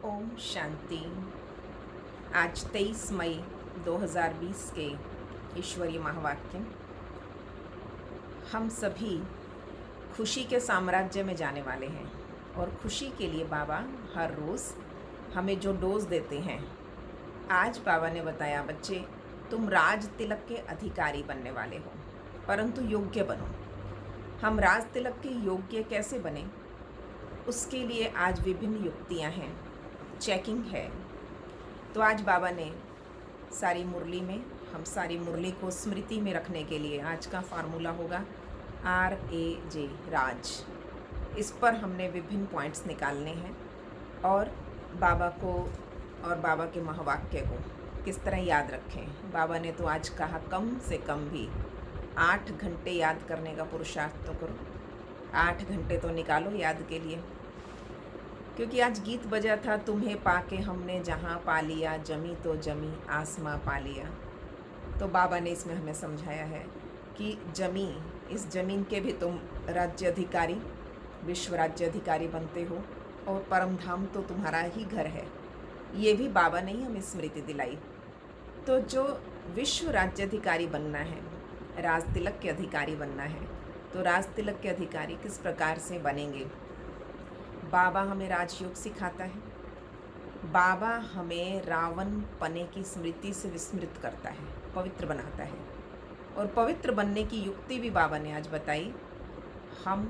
ओम शांति। आज 23 मई 2020 के ईश्वरीय महावाक्य। हम सभी खुशी के साम्राज्य में जाने वाले हैं और खुशी के लिए बाबा हर रोज़ हमें जो डोज देते हैं। आज बाबा ने बताया, बच्चे तुम राज तिलक के अधिकारी बनने वाले हो, परंतु योग्य बनो। हम राज तिलक के योग्य कैसे बने, उसके लिए आज विभिन्न युक्तियां हैं, चेकिंग है। तो आज बाबा ने सारी मुरली में, हम सारी मुरली को स्मृति में रखने के लिए आज का फार्मूला होगा RAJ, राज। इस पर हमने विभिन्न पॉइंट्स निकालने हैं और बाबा को और बाबा के महावाक्य को किस तरह याद रखें। बाबा ने तो आज कहा कम से कम भी 8 घंटे याद करने का पुरुषार्थ तो करो। 8 घंटे तो निकालो याद के लिए, क्योंकि आज गीत बजा था, तुम्हें पाके हमने जहाँ पा लिया, जमी तो जमी आसमां पा लिया। तो बाबा ने इसमें हमें समझाया है कि जमी, इस ज़मीन के भी तुम राज्य अधिकारी, विश्व राज्य अधिकारी बनते हो और परम धाम तो तुम्हारा ही घर है। ये भी बाबा ने ही हमें स्मृति दिलाई। तो जो विश्व राज्य अधिकारी बनना है, राज तिलक के अधिकारी बनना है, तो राज तिलक के अधिकारी किस प्रकार से बनेंगे। बाबा हमें राजयोग सिखाता है। बाबा हमें रावण पने की स्मृति से विस्मृत करता है, पवित्र बनाता है। और पवित्र बनने की युक्ति भी बाबा ने आज बताई। हम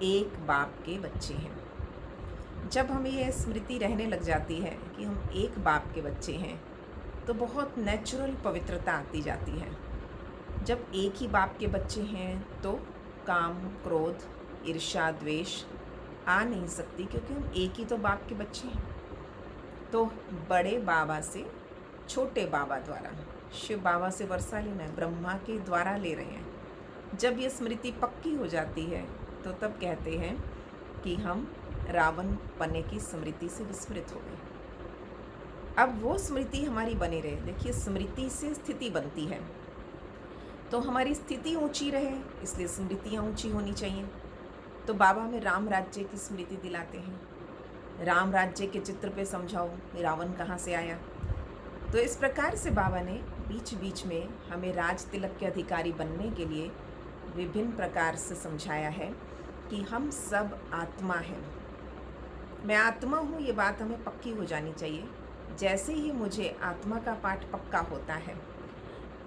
एक बाप के बच्चे हैं। जब हमें यह स्मृति रहने लग जाती है कि हम एक बाप के बच्चे हैं, तो बहुत नेचुरल पवित्रता आती जाती है। जब एक ही बाप के बच्चे हैं तो काम, क्रोध, ईर्ष्या, द्वेष आ नहीं सकती, क्योंकि हम एक ही तो बाप के बच्चे हैं। तो बड़े बाबा से छोटे बाबा द्वारा, शिव बाबा से वर्षा लेना है, ब्रह्मा के द्वारा ले रहे हैं। जब ये स्मृति पक्की हो जाती है तो तब कहते हैं कि हम रावण पने की स्मृति से विस्मृत हो गए। अब वो स्मृति हमारी बनी रहे। देखिए, स्मृति से स्थिति बनती है, तो हमारी स्थिति ऊंची रहे, इसलिए स्मृतियाँ ऊंची होनी चाहिए। तो बाबा हमें राम राज्य की स्मृति दिलाते हैं। राम राज्य के चित्र पे समझाओ रावण कहाँ से आया। तो इस प्रकार से बाबा ने बीच बीच में हमें राज तिलक के अधिकारी बनने के लिए विभिन्न प्रकार से समझाया है कि हम सब आत्मा हैं। मैं आत्मा हूँ, ये बात हमें पक्की हो जानी चाहिए। जैसे ही मुझे आत्मा का पाठ पक्का होता है,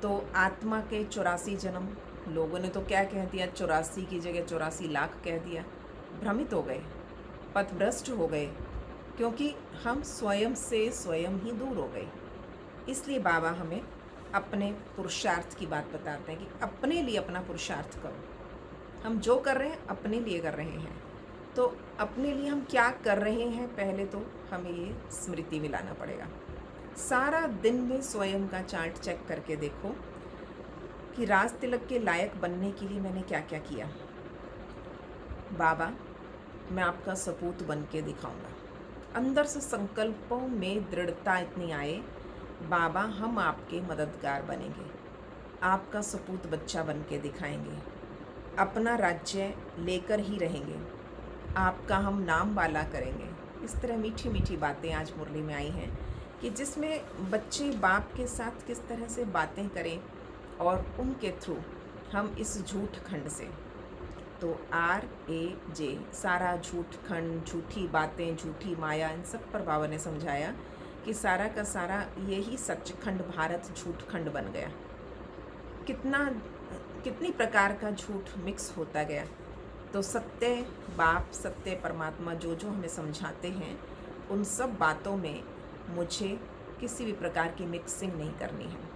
तो आत्मा के 84 जन्म, लोगों ने तो क्या कह दिया, 84 की जगह 84 लाख कह दिया। भ्रमित हो गए, पथभ्रष्ट हो गए, क्योंकि हम स्वयं से स्वयं ही दूर हो गए। इसलिए बाबा हमें अपने पुरुषार्थ की बात बताते हैं कि अपने लिए अपना पुरुषार्थ करो। हम जो कर रहे हैं अपने लिए कर रहे हैं, तो अपने लिए हम क्या कर रहे हैं, पहले तो हमें ये स्मृति में लाना पड़ेगा। सारा दिन में स्वयं का चार्ट चेक करके देखो कि राज तिलक के लायक बनने के लिए मैंने क्या क्या किया। बाबा, मैं आपका सपूत बन के दिखाऊंगा। अंदर से संकल्पों में दृढ़ता इतनी आए, बाबा हम आपके मददगार बनेंगे, आपका सपूत बच्चा बन के दिखाएंगे, अपना राज्य लेकर ही रहेंगे, आपका हम नाम वाला करेंगे। इस तरह मीठी मीठी बातें आज मुरली में आई हैं कि जिसमें बच्चे बाप के साथ किस तरह से बातें करें और उनके थ्रू हम इस झूठ खंड से, तो RAJ, सारा झूठ खंड, झूठी बातें, झूठी माया, इन सब पर बाबा ने समझाया कि सारा का सारा यही सचखंड भारत झूठ खंड बन गया। कितनी प्रकार का झूठ मिक्स होता गया। तो सत्य बाप, सत्य परमात्मा जो जो हमें समझाते हैं, उन सब बातों में मुझे किसी भी प्रकार की मिक्सिंग नहीं करनी है।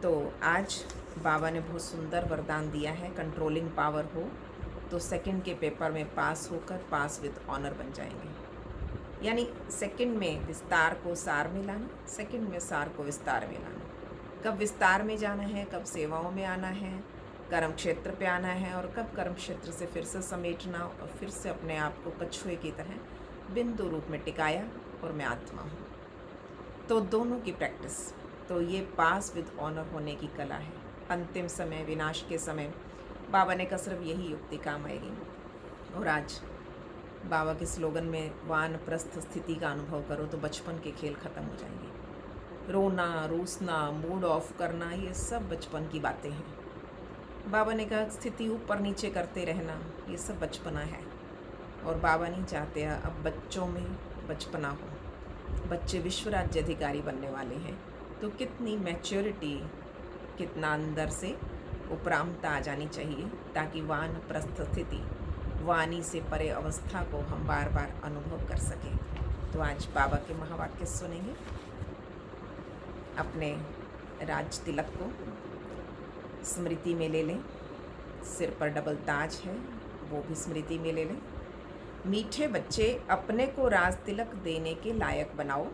तो आज बाबा ने बहुत सुंदर वरदान दिया है, कंट्रोलिंग पावर हो तो सेकंड के पेपर में पास होकर पास विद ऑनर बन जाएंगे। यानी सेकंड में विस्तार को सार में लाना, सेकंड में सार को विस्तार में लाना। कब विस्तार में जाना है, कब सेवाओं में आना है, कर्म क्षेत्र पे आना है, और कब कर्म क्षेत्र से फिर से समेटना और फिर से अपने आप को कछुए की तरह बिंदु रूप में टिकाया और मैं आत्मा हूँ। तो दोनों की प्रैक्टिस, तो ये पास विद ऑनर होने की कला है। अंतिम समय, विनाश के समय बाबा ने कहा सिर्फ यही युक्ति काम आएगी। और आज बाबा के स्लोगन में वानप्रस्थ स्थिति का अनुभव करो तो बचपन के खेल ख़त्म हो जाएंगे। रोना, रूसना, मूड ऑफ करना, ये सब बचपन की बातें हैं। बाबा ने कहा स्थिति ऊपर नीचे करते रहना, ये सब बचपना है। और बाबा नहीं चाहते अब बच्चों में बचपना हो। बच्चे विश्व राज्य अधिकारी बनने वाले हैं, तो कितनी मैच्योरिटी, कितना अंदर से उपरामता आ जानी चाहिए, ताकि वानप्रस्थ स्थिति, वाणी से परे अवस्था को हम बार बार अनुभव कर सकें। तो आज बाबा के महावाक्य सुनेंगे। अपने राज तिलक को स्मृति में ले लें। सिर पर डबल ताज है, वो भी स्मृति में ले लें। मीठे बच्चे, अपने को राज तिलक देने के लायक बनाओ।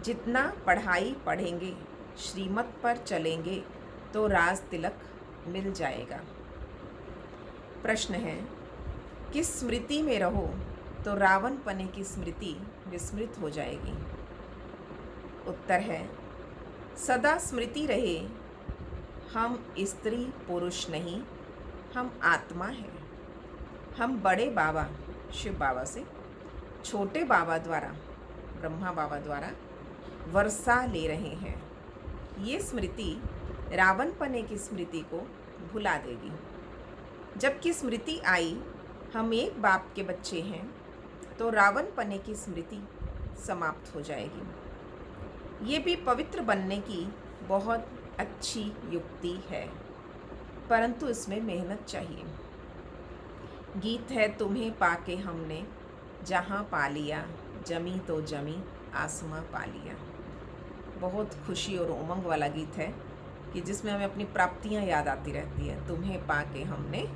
जितना पढ़ाई पढ़ेंगे, श्रीमत पर चलेंगे, तो राज तिलक मिल जाएगा। प्रश्न है, किस स्मृति में रहो तो रावण पने की स्मृति विस्मृत हो जाएगी? उत्तर है, सदा स्मृति रहे, हम स्त्री पुरुष नहीं, हम आत्मा हैं। हम बड़े बाबा शिव बाबा से, छोटे बाबा द्वारा, ब्रह्मा बाबा द्वारा वर्षा ले रहे हैं। ये स्मृति रावण पने की स्मृति को भुला देगी। जबकि स्मृति आई हम एक बाप के बच्चे हैं, तो रावण पने की स्मृति समाप्त हो जाएगी। ये भी पवित्र बनने की बहुत अच्छी युक्ति है, परंतु इसमें मेहनत चाहिए। गीत है, तुम्हें पाके हमने जहाँ पा लिया, जमी तो जमी आसमां पा लिया। बहुत खुशी और उमंग वाला गीत है कि जिसमें हमें अपनी प्राप्तियाँ याद आती रहती है। तुम्हें पाके हमने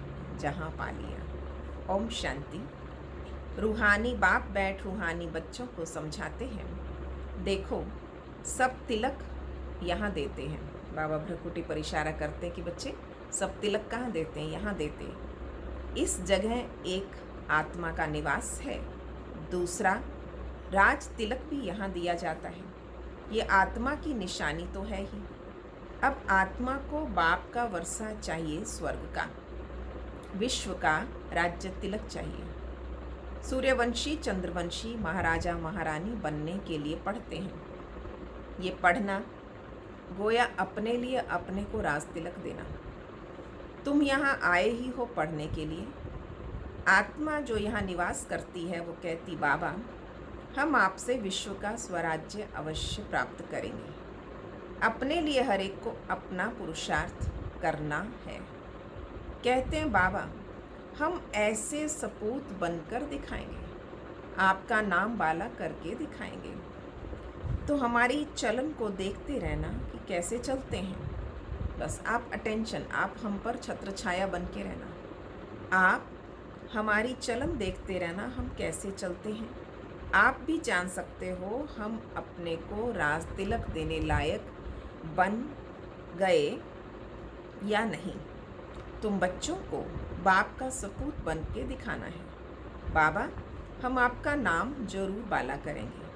जहाँ पा लिया। ओम शांति। रूहानी बाप बैठ रूहानी बच्चों को समझाते हैं, देखो सब तिलक यहाँ देते हैं। बाबा भ्रकुटी पर इशारा करते हैं कि बच्चे सब तिलक कहाँ देते हैं? यहाँ देते हैं। इस जगह एक आत्मा का निवास है। दूसरा, राज तिलक भी यहाँ दिया जाता है। ये आत्मा की निशानी तो है ही। अब आत्मा को बाप का वर्षा चाहिए, स्वर्ग का, विश्व का राज्य तिलक चाहिए। सूर्यवंशी, चंद्रवंशी, महाराजा महारानी बनने के लिए पढ़ते हैं। ये पढ़ना गोया अपने लिए अपने को राज तिलक देना। तुम यहाँ आए ही हो पढ़ने के लिए। आत्मा जो यहाँ निवास करती है वो कहती, बाबा हम आपसे विश्व का स्वराज्य अवश्य प्राप्त करेंगे। अपने लिए हर एक को अपना पुरुषार्थ करना है। कहते हैं, बाबा हम ऐसे सपूत बनकर दिखाएंगे, आपका नाम बाला करके दिखाएंगे। तो हमारी चलन को देखते रहना कि कैसे चलते हैं। बस आप अटेंशन, आप हम पर छत्र छाया बन के रहना। आप हमारी चलन देखते रहना, हम कैसे चलते हैं। आप भी जान सकते हो हम अपने को राज तिलक देने लायक बन गए या नहीं। तुम बच्चों को बाप का सपूत बन के दिखाना है। बाबा हम आपका नाम जरूर बाला करेंगे।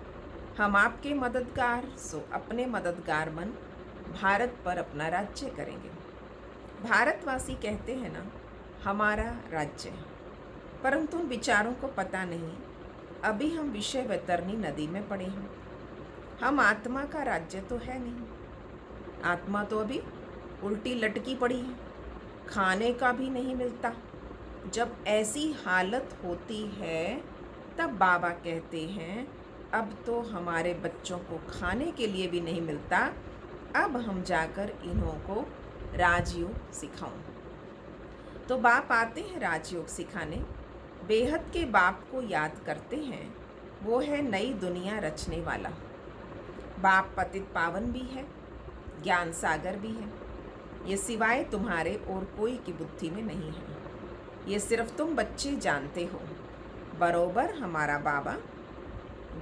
हम आपके मददगार, सो अपने मददगार बन भारत पर अपना राज्य करेंगे। भारतवासी कहते हैं ना, हमारा राज्य, परंतु उन विचारों को पता नहीं। अभी हम विषय वैतरणी नदी में पड़े हैं। हम आत्मा का राज्य तो है नहीं। आत्मा तो अभी उल्टी लटकी पड़ी है, खाने का भी नहीं मिलता। जब ऐसी हालत होती है तब बाबा कहते हैं, अब तो हमारे बच्चों को खाने के लिए भी नहीं मिलता, अब हम जाकर इन्हों को राजयोग सिखाऊं। तो बाप आते हैं राजयोग सिखाने। बेहद के बाप को याद करते हैं, वो है नई दुनिया रचने वाला। बाप पतित पावन भी है, ज्ञान सागर भी है। ये सिवाय तुम्हारे और कोई की बुद्धि में नहीं है। ये सिर्फ तुम बच्चे जानते हो। बरोबर हमारा बाबा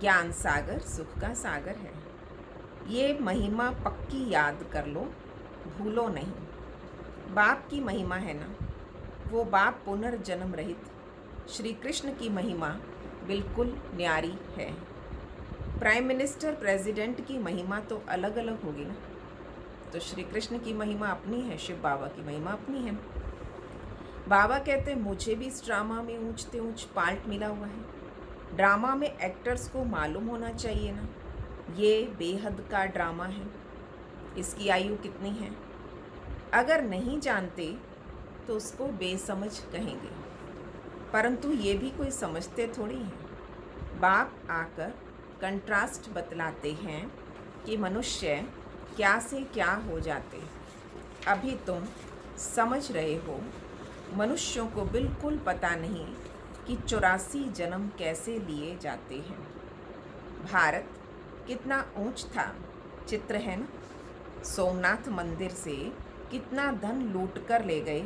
ज्ञान सागर, सुख का सागर है। ये महिमा पक्की याद कर लो, भूलो नहीं। बाप की महिमा है ना, वो बाप पुनर्जन्म रहित। श्री कृष्ण की महिमा बिल्कुल न्यारी है। प्राइम मिनिस्टर, प्रेसिडेंट की महिमा तो अलग अलग होगी ना। तो श्री कृष्ण की महिमा अपनी है, शिव बाबा की महिमा अपनी है। बाबा कहते मुझे भी इस ड्रामा में ऊंचते ऊंच पार्ट मिला हुआ है। ड्रामा में एक्टर्स को मालूम होना चाहिए ना, ये बेहद का ड्रामा है, इसकी आयु कितनी है। अगर नहीं जानते तो उसको बेसमझ कहेंगे, परंतु ये भी कोई समझते थोड़ी हैं। बाप आकर कंट्रास्ट बतलाते हैं कि मनुष्य क्या से क्या हो जाते। अभी तुम समझ रहे हो, मनुष्यों को बिल्कुल पता नहीं कि 84 जन्म कैसे लिए जाते हैं। भारत कितना ऊंच था, चित्र है ना। सोमनाथ मंदिर से कितना धन लूट कर ले गए,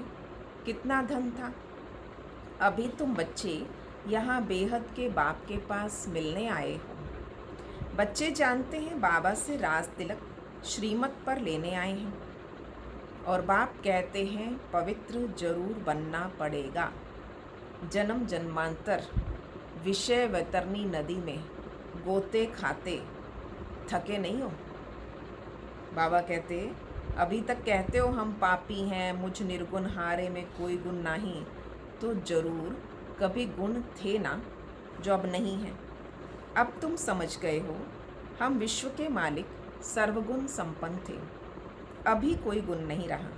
कितना धन था। अभी तुम बच्चे यहाँ बेहद के बाप के पास मिलने आए हो। बच्चे जानते हैं बाबा से राज तिलक श्रीमत पर लेने आए हैं, और बाप कहते हैं पवित्र जरूर बनना पड़ेगा। जन्म जन्मांतर विषय वैतरणी नदी में गोते खाते थके नहीं हो। बाबा कहते अभी तक कहते हो हम पापी हैं, मुझ निर्गुण हारे में कोई गुण नहीं, तो जरूर कभी गुण थे ना जो अब नहीं है। अब तुम समझ गए हो, हम विश्व के मालिक सर्वगुण संपन्न थे, अभी कोई गुण नहीं रहा।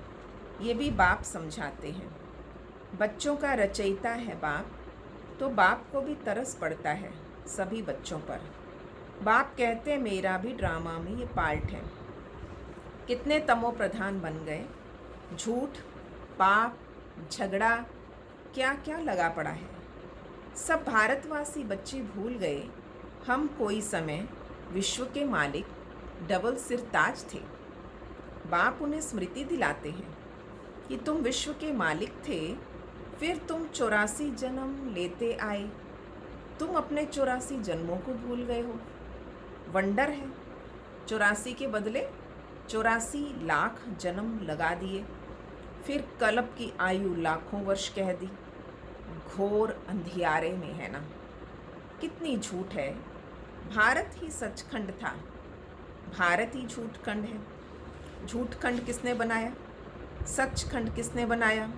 ये भी बाप समझाते हैं। बच्चों का रचयिता है बाप, तो बाप को भी तरस पड़ता है सभी बच्चों पर। बाप कहते मेरा भी ड्रामा में ये पार्ट है। कितने तमो प्रधान बन गए, झूठ, पाप, झगड़ा, क्या क्या लगा पड़ा है। सब भारतवासी बच्चे भूल गए हम कोई समय विश्व के मालिक डबल सिर ताज थे। बाप उन्हें स्मृति दिलाते हैं कि तुम विश्व के मालिक थे, फिर तुम 84 जन्म लेते आए। तुम अपने 84 जन्मों को भूल गए हो। वंडर है, 84 के बदले 84 लाख जन्म लगा दिए, फिर कल्प की आयु लाखों वर्ष कह दी। घोर अंधियारे में है ना। कितनी झूठ है। भारत ही सचखंड था, भारत ही झूठखंड है। झूठखंड किसने बनाया, सचखंड किसने बनाया,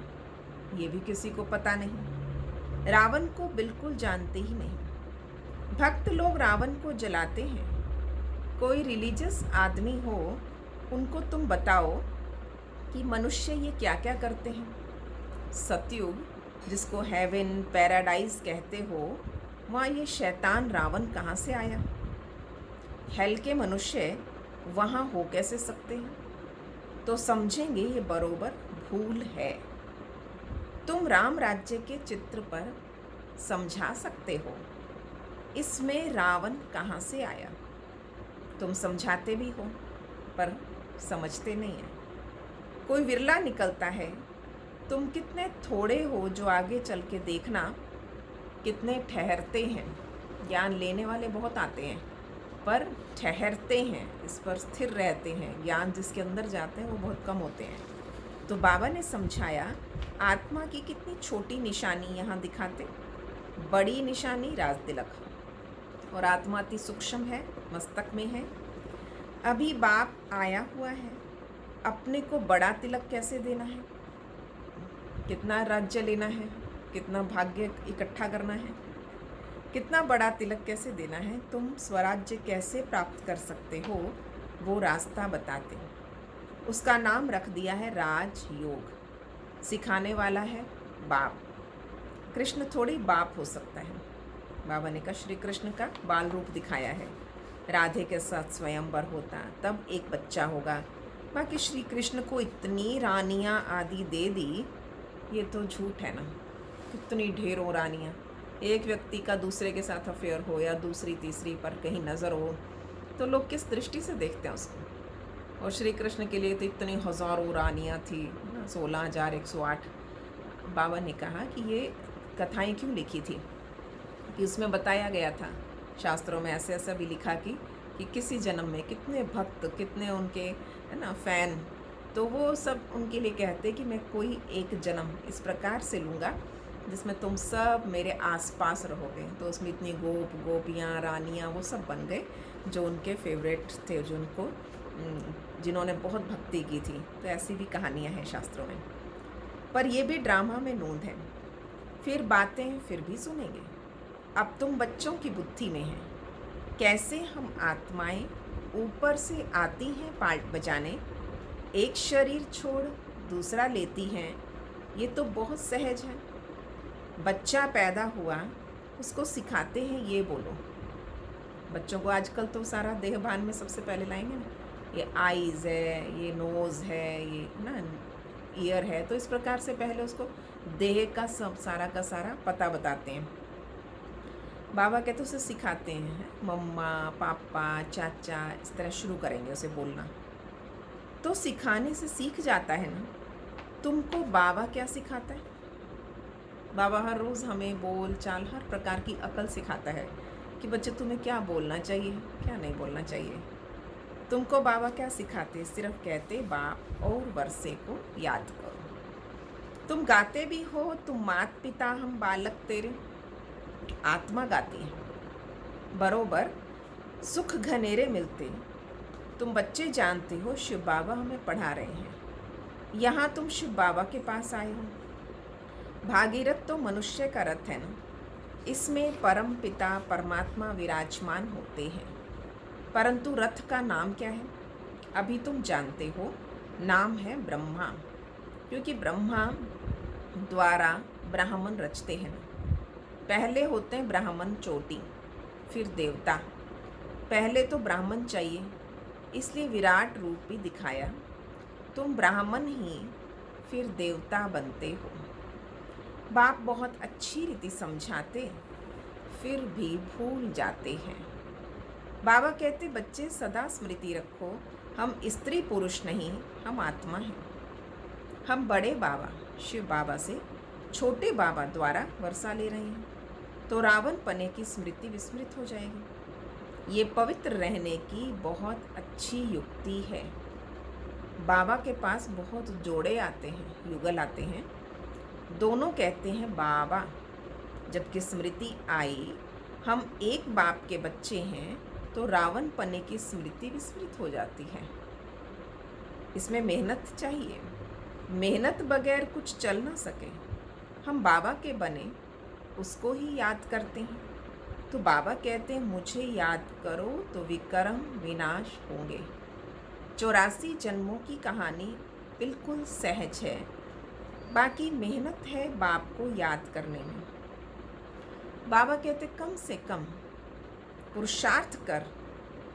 ये भी किसी को पता नहीं। रावण को बिल्कुल जानते ही नहीं। भक्त लोग रावण को जलाते हैं। कोई रिलीजियस आदमी हो, उनको तुम बताओ कि मनुष्य ये क्या क्या करते हैं। सतयुग जिसको हेवन पैराडाइज कहते हो, वहाँ ये शैतान रावण कहाँ से आया। हेल के मनुष्य वहाँ हो कैसे सकते हैं। तो समझेंगे ये बरोबर भूल है। तुम राम राज्य के चित्र पर समझा सकते हो, इसमें रावण कहाँ से आया। तुम समझाते भी हो पर समझते नहीं है। कोई विरला निकलता है। तुम कितने थोड़े हो जो आगे चल के देखना कितने ठहरते हैं। ज्ञान लेने वाले बहुत आते हैं पर ठहरते हैं, इस पर स्थिर रहते हैं। ज्ञान जिसके अंदर जाते हैं वो बहुत कम होते हैं। तो बाबा ने समझाया आत्मा की कितनी छोटी निशानी यहाँ दिखाते, बड़ी निशानी राज तिलक, और आत्मा अति सूक्ष्म है, मस्तक में है। अभी बाप आया हुआ है, अपने को बड़ा तिलक कैसे देना है, कितना राज्य लेना है, कितना भाग्य इकट्ठा करना है, कितना बड़ा तिलक कैसे देना है, तुम स्वराज्य कैसे प्राप्त कर सकते हो, वो रास्ता बताते। उसका नाम रख दिया है राजयोग। सिखाने वाला है बाप। कृष्ण थोड़ी बाप हो सकता है। बाबा ने कहा श्री कृष्ण का बाल रूप दिखाया है। राधे के साथ स्वयंवर होता तब एक बच्चा होगा। बाकी श्री कृष्ण को इतनी रानियां आदि दे दी, ये तो झूठ है ना। कितनी ढेरों रानियां, एक व्यक्ति का दूसरे के साथ अफेयर हो या दूसरी तीसरी पर कहीं नज़र हो तो लोग किस दृष्टि से देखते हैं उसको। और श्री कृष्ण के लिए तो इतनी हज़ारों रानियां थी ना, 16,108। बाबा ने कहा कि ये कथाएं क्यों लिखी थी, कि उसमें बताया गया था शास्त्रों में ऐसे ऐसा भी लिखा कि किसी जन्म में कितने भक्त, कितने उनके है ना फ़ैन, तो वो सब उनके लिए कहते कि मैं कोई एक जन्म इस प्रकार से लूँगा जिसमें तुम सब मेरे आसपास रहोगे। तो उसमें इतनी गोपियाँ, रानियाँ, वो सब बन गए जो उनके फेवरेट थे, जो उनको जिन्होंने बहुत भक्ति की थी। तो ऐसी भी कहानियाँ हैं शास्त्रों में। पर ये भी ड्रामा में नोंद है। फिर बातें फिर भी सुनेंगे। अब तुम बच्चों की बुद्धि में हैं। कैसे हम आत्माएं ऊपर से आती हैं पार्ट बजाने, एक शरीर छोड़ दूसरा लेती हैं, ये तो बहुत सहज है। बच्चा पैदा हुआ, उसको सिखाते हैं ये बोलो। बच्चों को आजकल तो सारा देहभान में सबसे पहले लाएंगे ना, ये आईज़ है, ये नोज़ है, ये ना ईयर है, तो इस प्रकार से पहले उसको देह का सब सारा का सारा पता बताते हैं। बाबा कहते उसे सिखाते हैं, मम्मा पापा चाचा, इस तरह शुरू करेंगे उसे बोलना। तो सिखाने से सीख जाता है ना। तुमको बाबा क्या सिखाता है? बाबा हर रोज़ हमें बोल चाल हर प्रकार की अकल सिखाता है कि बच्चे तुम्हें क्या बोलना चाहिए, क्या नहीं बोलना चाहिए। तुमको बाबा क्या सिखाते? सिर्फ कहते बाप और वर्षे को याद करो। तुम गाते भी हो, तुम मात पिता हम बालक तेरे, आत्मा गाती है। बरोबर सुख घनेरे मिलते तुम बच्चे जानते हो शिव बाबा हमें पढ़ा रहे हैं। यहाँ तुम शिव बाबा के पास आए हो। भागीरथ तो मनुष्य का रथ है ना, इसमें परम पिता परमात्मा विराजमान होते हैं। परंतु रथ का नाम क्या है? अभी तुम जानते हो, नाम है ब्रह्मा, क्योंकि ब्रह्मा द्वारा ब्राह्मण रचते हैं ना। पहले होते हैं ब्राह्मण चोटी, फिर देवता। पहले तो ब्राह्मण चाहिए, इसलिए विराट रूप भी दिखाया। तुम ब्राह्मण ही फिर देवता बनते हो। बाप बहुत अच्छी रीति समझाते, फिर भी भूल जाते हैं। बाबा कहते बच्चे सदा स्मृति रखो, हम स्त्री पुरुष नहीं, हम आत्मा हैं। हम बड़े बाबा शिव बाबा से छोटे बाबा द्वारा वर्षा ले रहे हैं, तो रावण पने की स्मृति विस्मृत हो जाएगी। ये पवित्र रहने की बहुत अच्छी युक्ति है। बाबा के पास बहुत जोड़े आते हैं, युगल आते हैं, दोनों कहते हैं बाबा। जबकि स्मृति आई हम एक बाप के बच्चे हैं, तो रावण पने की स्मृति विस्मृत हो जाती है। इसमें मेहनत चाहिए, मेहनत बगैर कुछ चल ना सके। हम बाबा के बने, उसको ही याद करते हैं, तो बाबा कहते हैं मुझे याद करो तो विक्रम विनाश होंगे। 84 जन्मों की कहानी बिल्कुल सहज है, बाकी मेहनत है बाप को याद करने में। बाबा कहते कम से कम पुरुषार्थ कर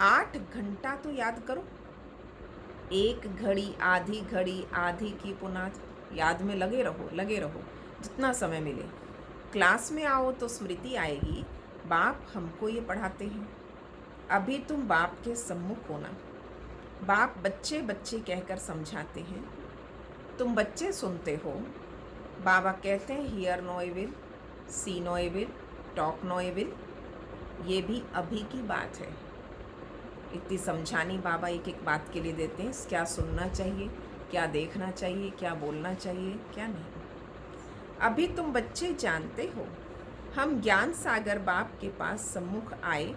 8 घंटा तो याद करो। एक घड़ी आधी की पुनाद, याद में लगे रहो जितना समय मिले। क्लास में आओ तो स्मृति आएगी, बाप हमको ये पढ़ाते हैं। अभी तुम बाप के सम्मुख होना। बाप बच्चे बच्चे कहकर समझाते हैं, तुम बच्चे सुनते हो। बाबा कहते हैं hear no evil, see no evil, talk no evil. ये भी अभी की बात है। इतनी समझानी बाबा एक एक बात के लिए देते हैं, क्या सुनना चाहिए, क्या देखना चाहिए, क्या बोलना चाहिए, क्या नहीं। अभी तुम बच्चे जानते हो, हम ज्ञान सागर बाप के पास सम्मुख आए।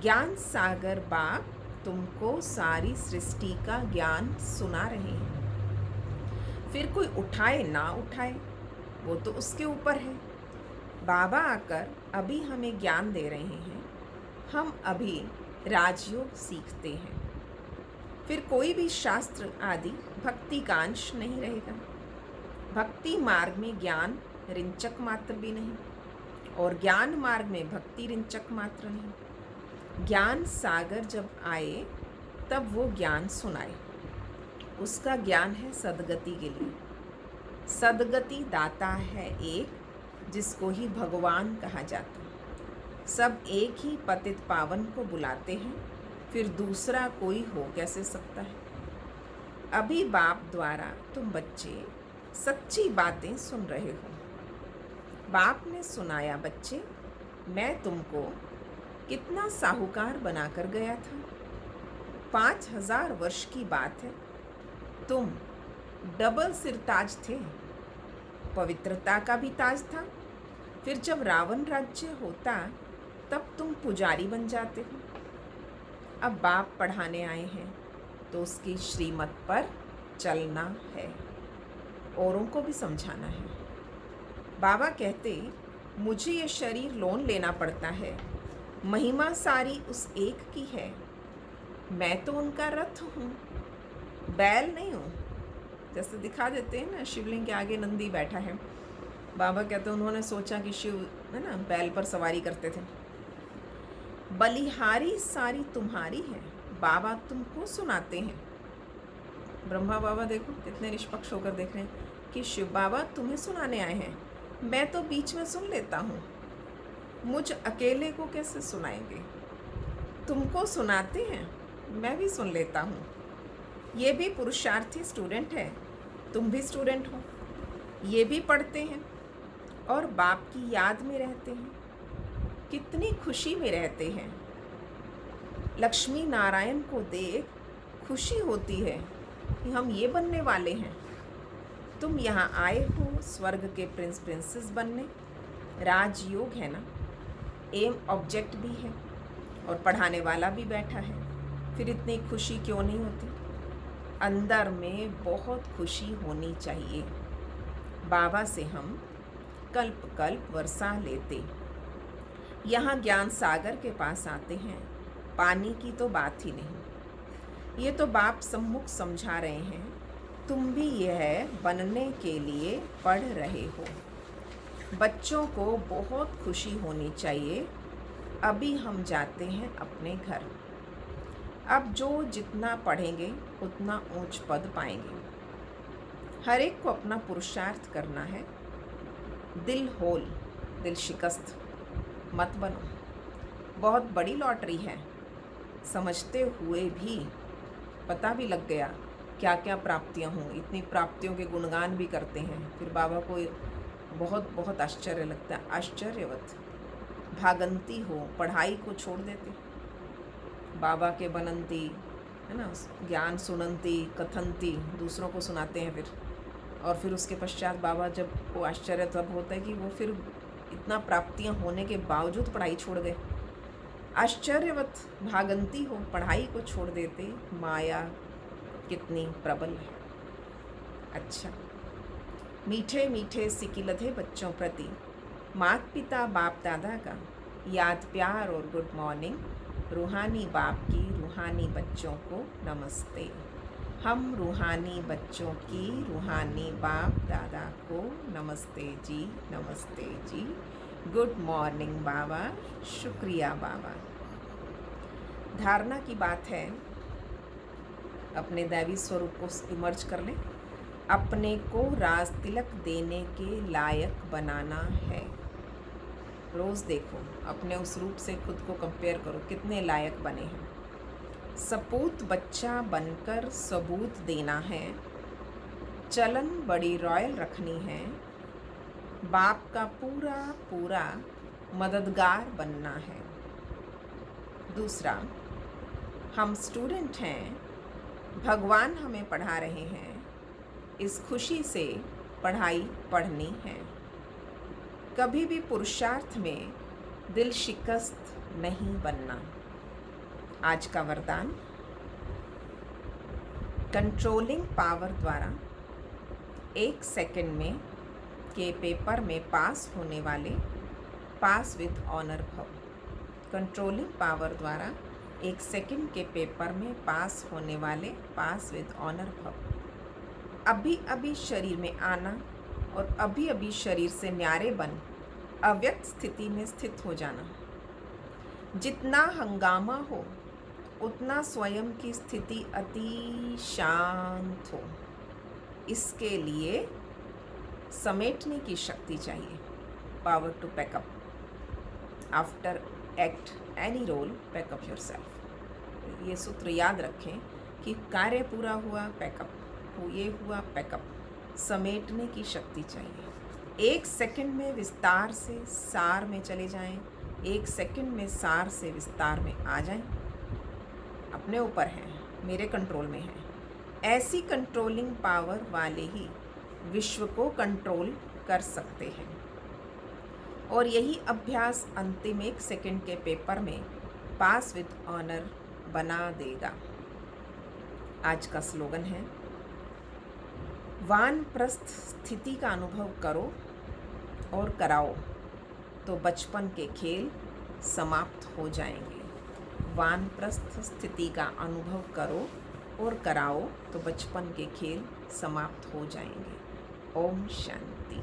ज्ञान सागर बाप तुमको सारी सृष्टि का ज्ञान सुना रहे हैं। फिर कोई उठाए ना उठाए वो तो उसके ऊपर है। बाबा आकर अभी हमें ज्ञान दे रहे हैं, हम अभी राजयोग सीखते हैं। फिर कोई भी शास्त्र आदि भक्ति का अंश नहीं रहेगा। भक्ति मार्ग में ज्ञान रिंचक मात्र भी नहीं, और ज्ञान मार्ग में भक्ति रिंचक मात्र नहीं। ज्ञान सागर जब आए तब वो ज्ञान सुनाए। उसका ज्ञान है सदगति के लिए। सदगति दाता है एक, जिसको ही भगवान कहा जाता है। सब एक ही पतित पावन को बुलाते हैं, फिर दूसरा कोई हो कैसे सकता है। अभी बाप द्वारा तुम बच्चे सच्ची बातें सुन रहे हो। बाप ने सुनाया बच्चे, मैं तुमको कितना साहूकार बनाकर गया था। 5000 वर्ष की बात है, तुम डबल सिर ताज थे। पवित्रता का भी ताज था। फिर जब रावण राज्य होता तब तुम पुजारी बन जाते हो। अब बाप पढ़ाने आए हैं तो उसकी श्रीमत पर चलना है। औरों को भी समझाना है। बाबा कहते, मुझे ये शरीर लोन लेना पड़ता है, महिमा सारी उस एक की है, मैं तो उनका रथ हूँ, बैल नहीं हूँ। जैसे दिखा देते हैं ना, शिवलिंग के आगे नंदी बैठा है। बाबा कहते हैं उन्होंने सोचा कि शिव है ना बैल पर सवारी करते थे। बलिहारी सारी तुम्हारी है, बाबा तुमको सुनाते हैं। ब्रह्मा बाबा देखो कितने निष्पक्ष होकर देख रहे हैं कि शिव बाबा तुम्हें सुनाने आए हैं, मैं तो बीच में सुन लेता हूँ, मुझ अकेले को कैसे सुनाएंगे, तुमको सुनाते हैं, मैं भी सुन लेता हूँ। ये भी पुरुषार्थी स्टूडेंट है, तुम भी स्टूडेंट हो, ये भी पढ़ते हैं और बाप की याद में रहते हैं, कितनी खुशी में रहते हैं। लक्ष्मी नारायण को देख खुशी होती है कि हम ये बनने वाले हैं। तुम यहाँ आए हो स्वर्ग के प्रिंस प्रिंसेस बनने, राजयोग है ना, एम ऑब्जेक्ट भी है और पढ़ाने वाला भी बैठा है, फिर इतनी खुशी क्यों नहीं होती? अंदर में बहुत खुशी होनी चाहिए। बाबा से हम कल्प कल्प वर्षा लेते, यहाँ ज्ञान सागर के पास आते हैं, पानी की तो बात ही नहीं। ये तो बाप सम्मुख समझा रहे हैं, तुम भी यह बनने के लिए पढ़ रहे हो। बच्चों को बहुत खुशी होनी चाहिए। अभी हम जाते हैं अपने घर, अब जो जितना पढ़ेंगे उतना ऊंच पद पाएंगे। हर एक को अपना पुरुषार्थ करना है। दिल होल, दिल शिकस्त मत बनो। बहुत बड़ी लॉटरी है, समझते हुए भी पता भी लग गया क्या क्या प्राप्तियां हों। इतनी प्राप्तियों के गुणगान भी करते हैं, फिर बाबा को बहुत बहुत आश्चर्य लगता है। आश्चर्यवत भागंती हो, पढ़ाई को छोड़ देते, बाबा के बनंती है ना, ज्ञान सुनंती कथंती, दूसरों को सुनाते हैं फिर। और फिर उसके पश्चात बाबा जब को आश्चर्य तब होता है कि वो फिर इतना प्राप्तियां होने के बावजूद पढ़ाई छोड़ गए। आश्चर्यवत भागंती हो, पढ़ाई को छोड़ देते, माया कितनी प्रबल है। अच्छा, मीठे मीठे सिकिलधे बच्चों प्रति माता पिता बाप दादा का याद प्यार और गुड मॉर्निंग। रूहानी बाप की रूहानी बच्चों को नमस्ते। हम रूहानी बच्चों की रूहानी बाप दादा को नमस्ते जी, नमस्ते जी। गुड मॉर्निंग बाबा, शुक्रिया बाबा। धारणा की बात है, अपने दैवी स्वरूप को इमर्ज कर लें, अपने को राज तिलक देने के लायक बनाना है। रोज़ देखो, अपने उस रूप से खुद को कंपेयर करो, कितने लायक बने हैं। सपूत बच्चा बनकर सबूत देना है, चलन बड़ी रॉयल रखनी है, बाप का पूरा पूरा मददगार बनना है। दूसरा, हम स्टूडेंट हैं, भगवान हमें पढ़ा रहे हैं, इस खुशी से पढ़ाई पढ़नी है। कभी भी पुरुषार्थ में दिल शिकस्त नहीं बनना। आज का वरदान, कंट्रोलिंग पावर द्वारा 1 सेकंड में के पेपर में पास होने वाले पास विद ऑनर भव। कंट्रोलिंग पावर द्वारा 1 सेकंड के पेपर में पास होने वाले पास विद ऑनर भव। अभी अभी शरीर में आना और अभी अभी शरीर से न्यारे बन अव्यक्त स्थिति में स्थित हो जाना। जितना हंगामा हो उतना स्वयं की स्थिति अति शांत हो। इसके लिए समेटने की शक्ति चाहिए। Power to pack up after act any role, pack up yourself. ये सूत्र याद रखें कि कार्य पूरा हुआ पैकअप, ये हुआ पैकअप। समेटने की शक्ति चाहिए। 1 सेकंड में विस्तार से सार में चले जाएं, 1 सेकंड में सार से विस्तार में आ जाएं। अपने ऊपर है, मेरे कंट्रोल में है। ऐसी कंट्रोलिंग पावर वाले ही विश्व को कंट्रोल कर सकते हैं। और यही अभ्यास अंतिम 1 सेकंड के पेपर में पास विद ऑनर बना देगा। आज का स्लोगन है, वानप्रस्थ स्थिति का अनुभव करो और कराओ तो बचपन के खेल समाप्त हो जाएंगे। वानप्रस्थ स्थिति का अनुभव करो और कराओ तो बचपन के खेल समाप्त हो जाएंगे। ओम शांति।